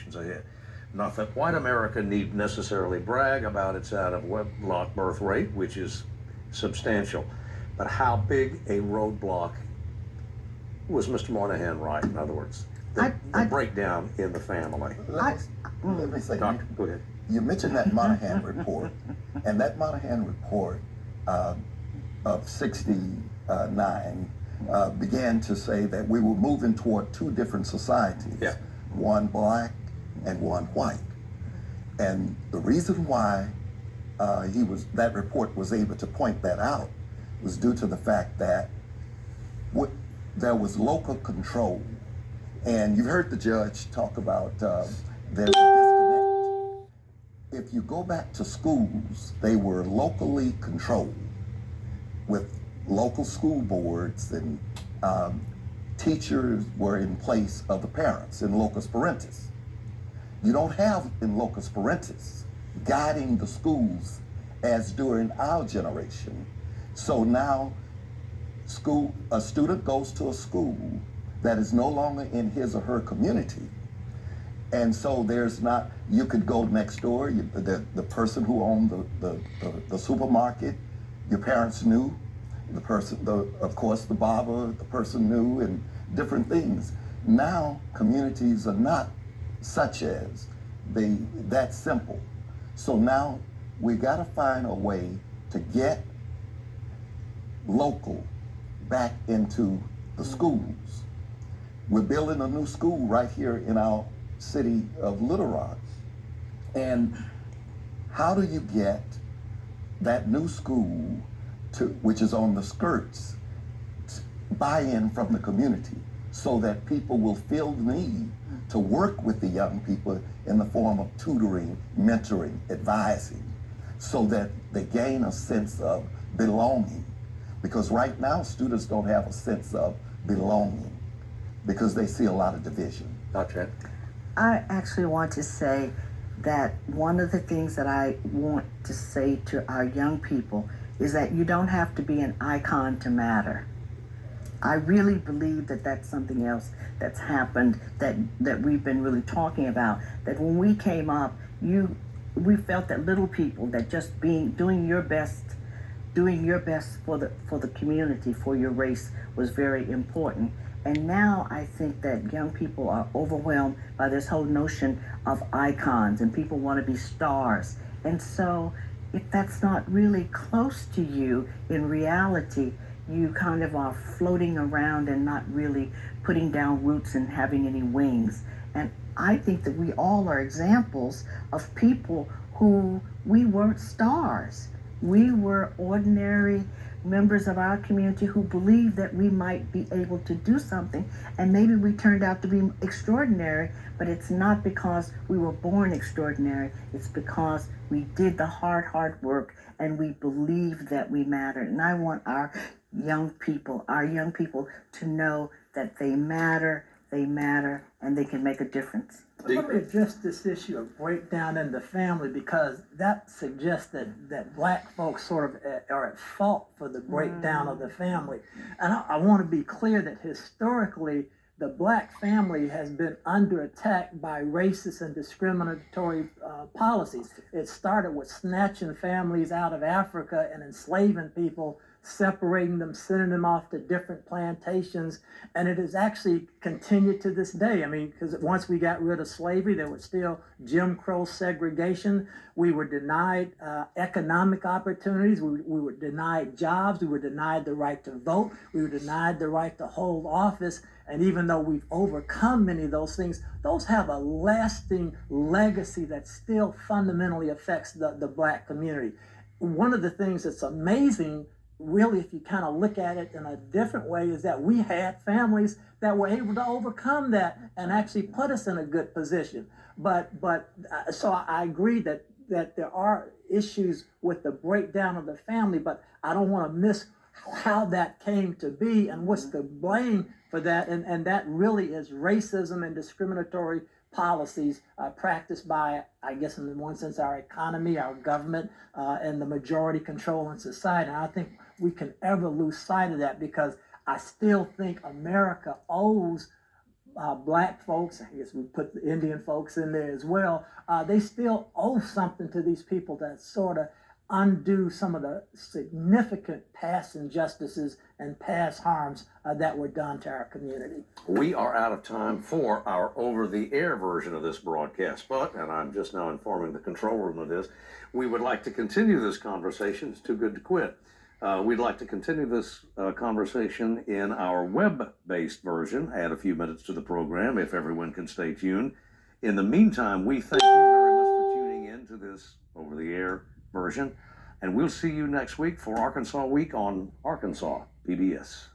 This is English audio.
generations ahead. Not that white America need necessarily brag about its out of wedlock birth rate, which is substantial, but how big a roadblock was Mr. Moynihan right? In other words, the breakdown in the family. Let me say, Doctor, go ahead. you mentioned that Moynihan report, and that Moynihan report of 69 began to say that we were moving toward two different societies, Yeah. one black and one white. And the reason why that report was able to point that out was due to the fact that there was local control. And you heard the judge talk about there's a disconnect. If you go back to schools, they were locally controlled with local school boards, and teachers were in place of the parents in locus parentis. You don't have in locus parentis guiding the schools as during our generation. So now a student goes to a school that is no longer in his or her community. And so there's not, you could go next door, the person who owned the supermarket, your parents knew, of course the barber, the person knew, and different things. Now communities are not such as that simple. So now we gotta find a way to get local back into the schools. We're building a new school right here in our city of Little Rock. And how do you get that new school which is on the skirts, buy-in from the community so that people will feel the need to work with the young people in the form of tutoring, mentoring, advising, so that they gain a sense of belonging. Because right now, students don't have a sense of belonging because they see a lot of division. Dr. I actually want to say that one of the things that I want to say to our young people is that you don't have to be an icon to matter. I really believe that that's something else that's happened that we've been really talking about. That when we came up, we felt that little people, that just doing your best for the community, for your race was very important. And now I think that young people are overwhelmed by this whole notion of icons, and people want to be stars. And so if that's not really close to you in reality, you kind of are floating around and not really putting down roots and having any wings. And I think that we all are examples of people who we weren't stars. We were ordinary members of our community who believed that we might be able to do something, and maybe we turned out to be extraordinary, but it's not because we were born extraordinary. It's because we did the hard work and we believed that we mattered. And I want our young people to know that they matter, and they can make a difference. Let me address this issue of breakdown in the family, because that suggests that black folks sort of are at fault for the breakdown of the family. And I want to be clear that historically, the black family has been under attack by racist and discriminatory policies. It started with snatching families out of Africa and enslaving people, separating them, sending them off to different plantations, and it has actually continued to this day. I mean, because once we got rid of slavery, there was still Jim Crow segregation. We were denied economic opportunities. We were denied jobs. We were denied the right to vote. We were denied the right to hold office. And even though we've overcome many of those things, those have a lasting legacy that still fundamentally affects the black community. One of the things that's amazing, really, if you kind of look at it in a different way, is that we had families that were able to overcome that and actually put us in a good position. So I agree that there are issues with the breakdown of the family, but I don't want to miss how that came to be and what's to blame for that. And that really is racism and discriminatory policies practiced by, I guess in one sense, our economy, our government, and the majority control in society. And I think we can ever lose sight of that, because I still think America owes black folks, I guess we put the Indian folks in there as well, they still owe something to these people that sort of undo some of the significant past injustices and past harms that were done to our community. We are out of time for our over-the-air version of this broadcast, but, and I'm just now informing the control room of this, we would like to continue this conversation. It's too good to quit. We'd like to continue this conversation in our web-based version, add a few minutes to the program if everyone can stay tuned. In the meantime, we thank you very much for tuning in to this over-the-air version, and we'll see you next week for Arkansas Week on Arkansas PBS.